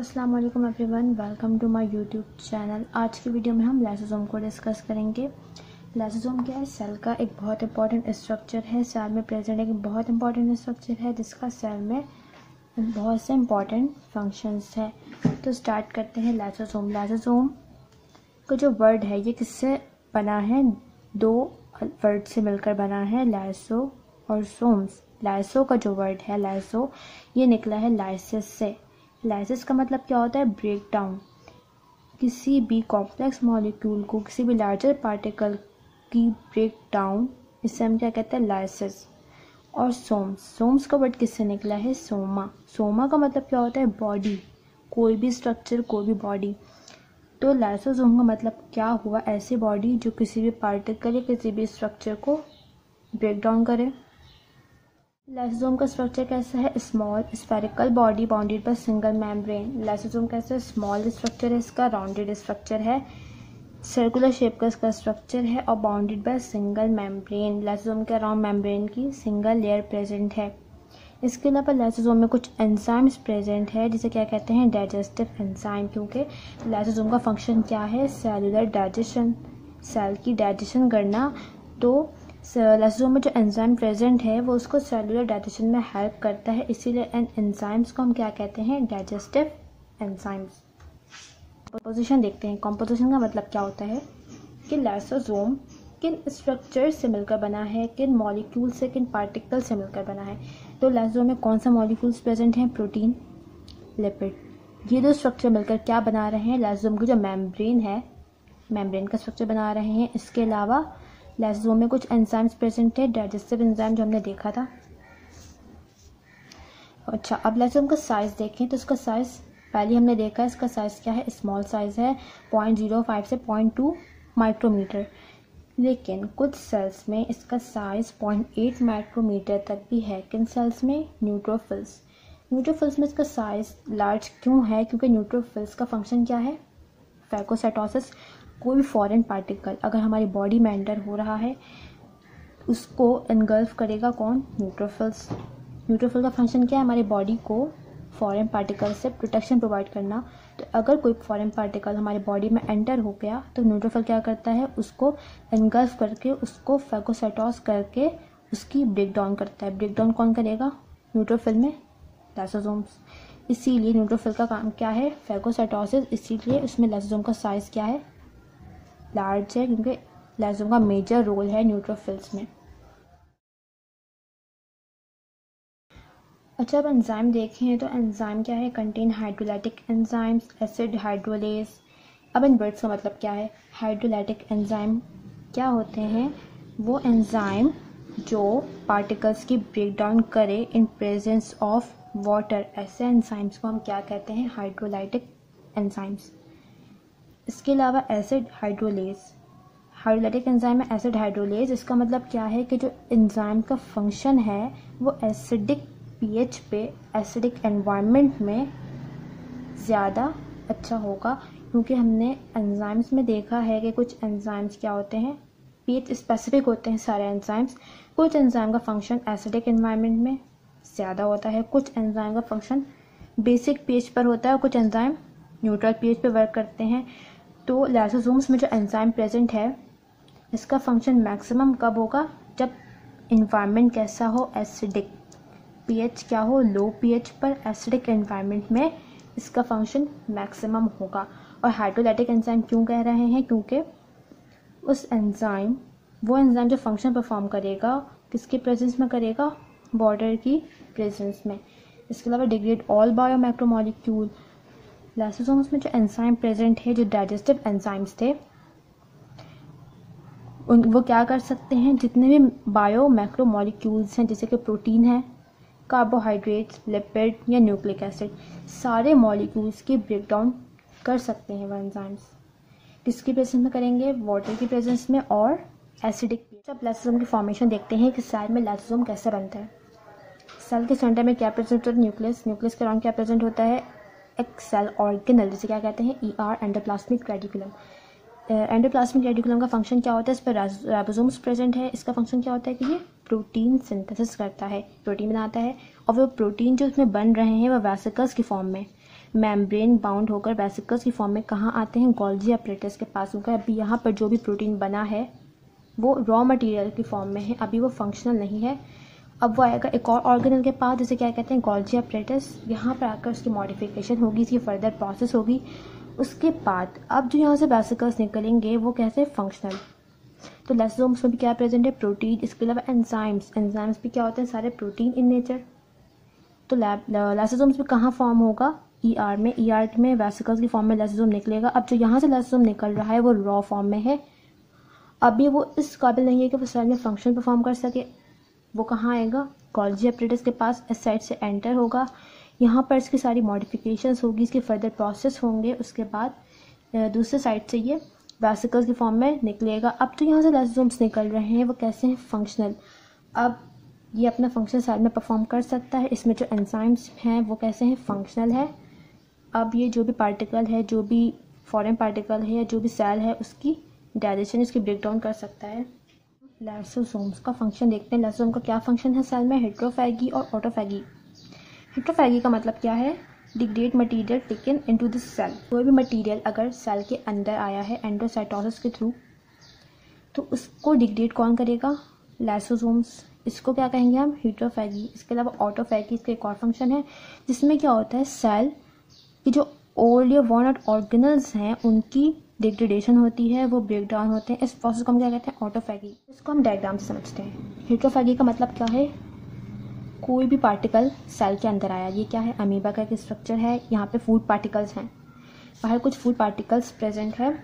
अस्सलाम वालेकुम everyone, welcome to my YouTube channel. आज की वीडियो में हम लाइसोसोम को डिस्कस करेंगे। लाइसोसोम क्या है? सेल का एक बहुत इंपॉर्टेंट स्ट्रक्चर है। सेल में प्रेजेंट एक बहुत इंपॉर्टेंट स्ट्रक्चर है जिसका सेल में बहुत से इंपॉर्टेंट फंक्शंस है। तो स्टार्ट करते हैं। लाइसोसोम का जो वर्ड है ये किससे बना है? दो वर्ड से मिलकर बना है, लाइसो और सोम्स। लाइसो का जो वर्ड है लाइसो, ये निकला है लाइसिस से। लाइसिस का मतलब क्या होता है? Break down. किसी भी कॉम्प्लेक्स मॉलिक्यूल को, किसी भी लार्जर पार्टिकल की ब्रेक डाउन, इससे हम क्या कहते हैं? लाइसिस। और सोम्स का वर्ड किससे निकला है? सोमा। सोमा का मतलब क्या होता है? बॉडी, कोई भी स्ट्रक्चर, कोई भी बॉडी। तो लाइसोसोम का मतलब क्या हुआ? ऐसी बॉडी जो किसी भी पार्टिकल या किसी भी स्ट्रक्चर को ब्रेक डाउन करे। लाइसोसोम का स्ट्रक्चर कैसा है? Small spherical body bounded by single membrane. Lysosome कैसा है? स्मॉल स्ट्रक्चर है इसका, राउंडेड स्ट्रक्चर है, सर्कुलर शेप का इसका स्ट्रक्चर है और bounded by single membrane. Lysosome के अराउंड मेम्ब्रेन की सिंगल लेयर प्रेजेंट है। इसके अलावा लाइसोसोम में कुछ एंजाइम्स प्रेजेंट है जिसे क्या कहते हैं? Digestive enzyme. क्योंकि लाइसोसोम का फंक्शन क्या है? सेलुलर डाइजेशन, सेल की डाइजेशन करना। तो लाइसोसोम में जो एंजाइम प्रेजेंट है वो उसको सेलुलर डाइजेशन में हेल्प करता है, इसीलिए इन एंजाइम्स को हम क्या कहते हैं? Digestive enzymes. कंपोजिशन देखते हैं। कंपोजिशन का मतलब क्या होता है कि लाइसोसोम किन स्ट्रक्चर से मिलकर बना है, किन मॉलिक्यूल से, किन पार्टिकल से मिलकर बना है। तो लाइसोसोम में कौन सा मॉलिक्यूल्स प्रेजेंट हैं? Protein, lipid. ये दो स्ट्रक्चर मिलकर क्या बना रहे हैं? लाइसोसोम की जो मेम्ब्रेन है, मेम्ब्रेन का स्ट्रक्चर बना रहे हैं। इसके अलावा लाइसोसोम में कुछ एंजाइम्स प्रेजेंट है, डाइजेस्टिव एंजाइम जो हमने देखा था। अच्छा, अब लाइसोसोम का साइज देखें तो इसका साइज पहले हमने देखा है, इसका साइज क्या है? स्मॉल साइज है, 0.05 से 0.2 माइक्रोमीटर। लेकिन कुछ सेल्स में इसका साइज 0.8 माइक्रोमीटर तक भी है। किन सेल्स में? न्यूट्रोफिल्स। न्यूट्रोफिल्स में इसका साइज लार्ज क्यों है? क्योंकि न्यूट्रोफिल्स का फंक्शन क्या है? फैगोसाइटोसिस। कोई भी फॉरेन पार्टिकल अगर हमारी बॉडी में एंटर हो रहा है उसको एनगल्फ करेगा कौन? न्यूट्रोफिल्स। न्यूट्रोफिल का फंक्शन क्या है? हमारी बॉडी को फॉरेन पार्टिकल से प्रोटेक्शन प्रोवाइड करना। तो अगर कोई फॉरेन पार्टिकल हमारी बॉडी में एंटर हो गया तो न्यूट्रोफिल क्या करता है? उसको एनगल्फ करके, उसको फैगोसाइटोस करके उसकी ब्रेक डाउन करता है। ब्रेक डाउन कौन करेगा? न्यूट्रोफिल में लाइसोसोम्स। इसीलिए न्यूट्रोफिल का काम क्या है? फैगोसाइटोसिस। इसीलिए उसमें लाइसोसोम का साइज क्या है? लार्ज है, क्योंकि लाइसोसोम का मेजर रोल है न्यूट्रोफिल्स में। अच्छा, अब एंजाइम देखें तो एंजाइम क्या है? Contain hydrolytic enzymes, acid hydrolase. अब इन वर्ड्स का मतलब क्या है? हाइड्रोलाइटिक एंजाइम क्या होते हैं? वो एंजाइम जो पार्टिकल्स की ब्रेक डाउन करे इन प्रेजेंस ऑफ वाटर। ऐसे एंजाइम्स को हम क्या कहते हैं? Hydrolytic enzymes. इसके अलावा एसिड हाइड्रोलेज, हाइड्रोलाइटिक एंजाइम है एसिड हाइड्रोलेज। इसका मतलब क्या है कि जो एंजाइम का फंक्शन है वो एसिडिक पीएच पे, एसिडिक एनवायरनमेंट में ज़्यादा अच्छा होगा। क्योंकि हमने एंजाइम्स में देखा है कि कुछ एंजाइम्स क्या होते हैं? पीएच स्पेसिफिक होते हैं सारे एंजाइम्स। कुछ एंजाइम का फंक्शन एसिडिक एनवायरनमेंट में ज़्यादा होता है, कुछ एंजाइम का फंक्शन बेसिक पीएच पर होता है और कुछ एंजाइम न्यूट्रल पीएच पे वर्क करते हैं। तो लाइसोसोम्स में जो एंजाइम प्रेजेंट है इसका फंक्शन मैक्सिमम कब होगा? जब इन्वायरमेंट कैसा हो? एसिडिक। पीएच क्या हो? लो पीएच पर एसिडिक एनवायरनमेंट में इसका फंक्शन मैक्सिमम होगा। और हाइड्रोलाइटिक एंजाइम क्यों कह रहे हैं? क्योंकि उस एंजाइम, वो एंजाइम जो फंक्शन परफॉर्म करेगा किसके प्रेजेंस में करेगा? वाटर की प्रेजेंस में। इसके अलावा degrade all bio macromolecule. Lysosomes में जो एंजाइम प्रेजेंट है, जो डाइजेस्टिव एंजाइम्स थे, वो क्या कर सकते हैं? जितने भी बायो मैक्रोमोलिक्यूल्स हैं जैसे कि प्रोटीन है, कार्बोहाइड्रेट्स, लिपिड या न्यूक्लिक एसिड, सारे मॉलिक्यूल्स की ब्रेक डाउन कर सकते हैं वो एंजाइम्स। किसकी प्रेजेंस में करेंगे? वाटर की प्रेजेंस में और एसिडिक। जब लाइसोसोम की फॉर्मेशन देखते हैं कि सेल में लाइसोसोम कैसे बनता है। सेल के सेंटर में क्या प्रेजेंट होता है? न्यूक्लियस। न्यूक्लियस के अराउंड क्या प्रेजेंट होता है? एक सेल ऑर्गेनल, जिसे क्या कहते हैं? ER, endoplasmic reticulum. Endoplasmic reticulum का फंक्शन क्या होता है? इस पर राइबोसोम्स प्रेजेंट है। इसका फंक्शन क्या होता है कि ये प्रोटीन सिंथेसिस करता है, प्रोटीन बनाता है। और वो प्रोटीन जो इसमें बन रहे हैं वो वेसिकल्स की फॉर्म में। मेम्ब्रेन बाउंड होकर वेसिकल्स की फॉर्म में कहाँ आते हैं, गोल्जी अपरेटस के पास होगा। अभी यहाँ पर जो भी प्रोटीन बना है वो रॉ मटेरियल की फॉर्म में है, अभी वो फंक्शनल नहीं है। अब वो आएगा एक और ऑर्गेनल के पास, जिसे क्या कहते हैं, गोल्जी अपरेटस। यहाँ पर आकर उसकी मॉडिफिकेशन होगी, इसकी फर्दर प्रोसेस होगी। उसके बाद अब जो यहाँ से वेसिकल्स निकलेंगे वो कैसे, फंक्शनल। तो लाइसोसोम्स में भी क्या प्रेजेंट है, प्रोटीन। इसके अलावा एंजाइम्स, एंजाइम्स भी क्या होते हैं, सारे प्रोटीन इन नेचर। तो लाइसोसोम्स में कहाँ फॉर्म होगा, ईआर में। ईआर में वेसिकल्स की फॉर्म में लाइसोसोम निकलेगा। अब जो यहाँ से लाइसोसोम निकल रहा है वो रॉ फॉर्म में है, अभी वो इस काबिल नहीं है कि वो सेल में फंक्शन परफॉर्म कर सके। वो कहाँ आएगा, गोल्जी अपरेटस के पास, इस साइड से एंटर होगा। यहाँ पर इसकी सारी मॉडिफिकेशंस होगी, इसके फर्दर प्रोसेस होंगे। उसके बाद दूसरे साइड से ये वेसिकल्स की फॉर्म में निकलेगा। अब तो यहाँ से लाइसोसोम्स निकल रहे हैं, वो कैसे हैं, फंक्शनल। अब ये अपना फंक्शन सेल में परफॉर्म कर सकता है। इसमें जो एंजाइम्स हैं वो कैसे हैं, फंक्शनल है। अब ये जो भी पार्टिकल है, जो भी फॉरेन पार्टिकल है या जो भी सेल है, उसकी डाइजेशन, इसकी ब्रेक डाउन कर सकता है। लाइसोसोम्स का फंक्शन देखते हैं। लाइसोसोम का क्या फंक्शन है सेल में, हेट्रोफैगी और ऑटोफैगी। हेट्रोफैगी का मतलब क्या है, degrade material taken into this cell. कोई भी मटेरियल अगर सेल के अंदर आया है एंडोसाइटोसिस के थ्रू, तो उसको डिग्रेड कौन करेगा, लाइसोसोम्स। इसको क्या कहेंगे हम, हेट्रोफैगी। इसके अलावा ऑटोफैगी, इसका एक और फंक्शन है जिसमें क्या होता है, सेल की जो ओल्ड या वर्न आउट ऑर्गेनल्स हैं उनकी डिग्रेडेशन होती है, वो ब्रेक डाउन होते हैं। इस प्रोसेस को हम क्या कहते हैं, ऑटोफैगी। इसको हम डायग्राम से समझते हैं। हेट्रोफैगी का मतलब क्या है, कोई भी पार्टिकल सेल के अंदर आया, ये क्या है, अमीबा का एक स्ट्रक्चर है। यहाँ पे फूड पार्टिकल्स हैं, बाहर कुछ फूड पार्टिकल्स प्रेजेंट है।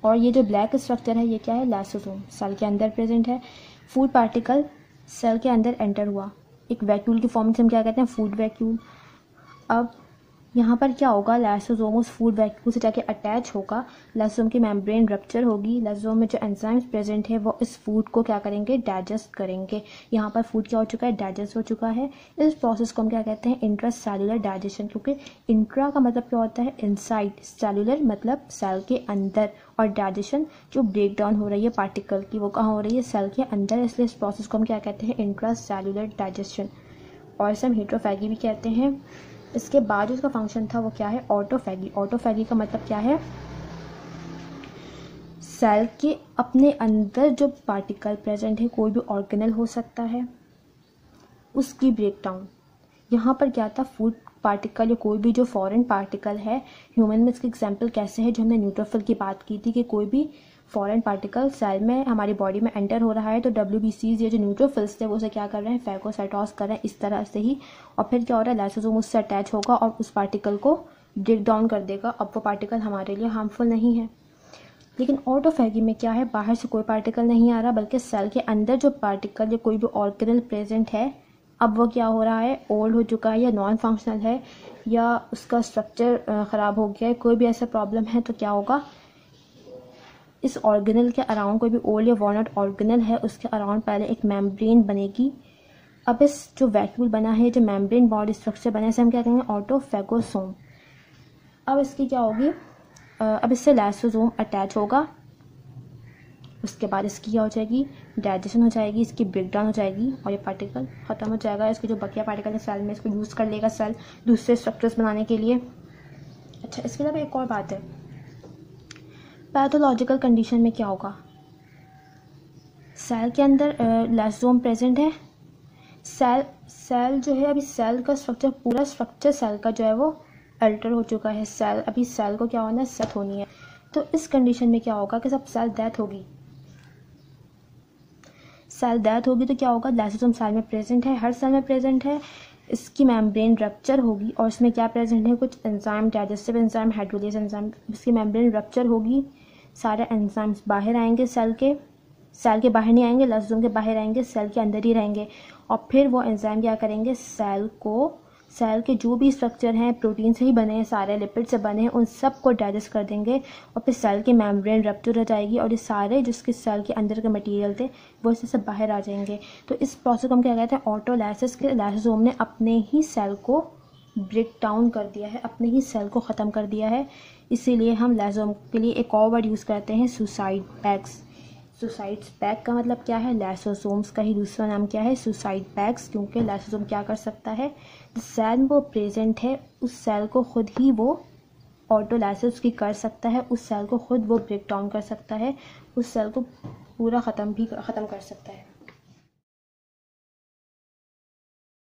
और ये जो ब्लैक स्ट्रक्चर है ये क्या है, लाइसोसोम, सेल के अंदर प्रेजेंट है। फूड पार्टिकल सेल के अंदर एंटर हुआ, एक वैक्यूल की फॉर्म से हम क्या कहते हैं, फूड वैक्यूल। अब यहाँ पर क्या होगा, लाइसोसोम उस फूड वैक्यूल से जाके अटैच होगा, लाइसोसोम की मेम्ब्रेन रप्चर होगी। लाइसोसोम में जो एंजाइम्स प्रेजेंट है वो इस फूड को क्या करेंगे, डाइजेस्ट करेंगे। यहाँ पर फूड क्या हो चुका है, डाइजेस्ट हो चुका है। इस प्रोसेस को हम क्या कहते हैं, इंट्रासेल्युलर डाइजेशन। क्योंकि इंट्रा का मतलब क्या होता है, इनसाइड, सेल्युलर मतलब सेल के अंदर, और डाइजेशन जो ब्रेक डाउन हो रही है पार्टिकल की वो कहाँ हो रही है, सेल के अंदर। इसलिए इस प्रोसेस को हम क्या कहते हैं, इंट्रासेल्युलर डाइजेशन, और इसे हम हेट्रोफैगी भी कहते हैं। इसके बाद जो उसका फंक्शन था वो क्या है, ऑटोफैगी। ऑटोफैगी का मतलब क्या है, सेल के अपने अंदर जो पार्टिकल प्रेजेंट है, कोई भी ऑर्गेनल हो सकता है, उसकी ब्रेक डाउन। यहाँ पर क्या था, फूड पार्टिकल या कोई भी जो फॉरेन पार्टिकल है। ह्यूमन में इसकी एग्जांपल कैसे है, जो हमने न्यूट्रोफिल की बात की थी कि कोई भी फॉरेन पार्टिकल सेल में हमारी बॉडी में एंटर हो रहा है तो WBCs या जो न्यूट्रोफिल्स थे वो उसे क्या कर रहे हैं, फैगोसाइटोस कर रहे हैं, इस तरह से ही। और फिर क्या हो रहा है, लाइसोसोम उससे अटैच होगा और उस पार्टिकल को ब्रेक डाउन कर देगा। अब वो पार्टिकल हमारे लिए हार्मफुल नहीं है। लेकिन ऑटोफैगी में क्या है, बाहर से कोई पार्टिकल नहीं आ रहा, बल्कि सेल के अंदर जो पार्टिकल या कोई भी ऑर्गेनल प्रेजेंट है, अब वो क्या हो रहा है, ओल्ड हो चुका है या नॉन फंक्शनल है या उसका स्ट्रक्चर ख़राब हो गया है, कोई भी ऐसा प्रॉब्लम है, तो क्या होगा, इस ऑर्गेनल के अराउंड, कोई भी ओल्ड या वर्न आउट ऑर्गेनल है उसके अराउंड पहले एक मेम्ब्रेन बनेगी। अब इस जो वैक्यूल बना है, जो मेम्ब्रेन बॉडी स्ट्रक्चर बना है, इसे हम क्या कहेंगे, ऑटोफैगोसोम। अब इसकी क्या होगी, अब इससे लाइसोसोम अटैच होगा। उसके बाद इसकी क्या हो जाएगी, डाइजेशन हो जाएगी, इसकी ब्रेक डाउन हो जाएगी और ये पार्टिकल ख़त्म हो जाएगा। इसके जो बकिया पार्टिकल है सेल में, इसको यूज़ कर लेगा सेल दूसरे स्ट्रक्चर्स बनाने के लिए। अच्छा, इसके अलावा एक और बात है, पैथोलॉजिकल कंडीशन में क्या होगा, सेल के अंदर लाइसोसोम प्रेजेंट है। सेल जो है, अभी सेल का स्ट्रक्चर, पूरा स्ट्रक्चर सेल का जो है वो अल्टर हो चुका है। अभी सेल को क्या होना है, सेट होनी है। तो इस कंडीशन में क्या होगा कि सब सेल डेथ होगी। सेल डेथ होगी तो क्या होगा, लाइसोसोम सेल में प्रेजेंट है, हर सेल में प्रेजेंट है। इसकी मेम्ब्रेन रप्चर होगी और इसमें क्या प्रेजेंट है, कुछ enzyme, digestive enzyme, hydrolase enzyme. इसकी मेम्ब्रेन रप्चर होगी, सारे एंजाइम्स बाहर आएंगे, सेल के बाहर नहीं आएंगे, लाइसोसोम के बाहर आएंगे, सेल के अंदर ही रहेंगे। और फिर वो एंजाइम क्या करेंगे, सेल के जो भी स्ट्रक्चर हैं, प्रोटीन से ही बने हैं, सारे लिपिड से बने हैं, उन सब को डाइजेस्ट कर देंगे। और फिर सेल की मेम्ब्रेन रप्चर हो जाएगी और ये सारे जिसके सेल के अंदर के मटेरियल थे वो इससे सब बाहर आ जाएंगे। तो इस प्रोसेस को हम क्या कहते हैं, ऑटोलाइसिस के। लाइसोसोम ने अपने ही सेल को ब्रेक डाउन कर दिया है, अपने ही सेल को ख़त्म कर दिया है। इसीलिए हम लाइसोसोम के लिए एक और वर्ड यूज़ करते हैं, सुसाइड पैक्स। सुसाइड्स बैग का मतलब क्या है, लाइसोसोम्स का ही दूसरा नाम क्या है, सुसाइड बैग्स, क्योंकि लाइसोसोम क्या कर सकता है, जिस सेल में वो प्रेजेंट है उस सेल को खुद ही वो ऑटोलाइसिस की कर सकता है, उस सेल को खुद वो ब्रेक डाउन कर सकता है, उस सेल को पूरा ख़त्म कर सकता है।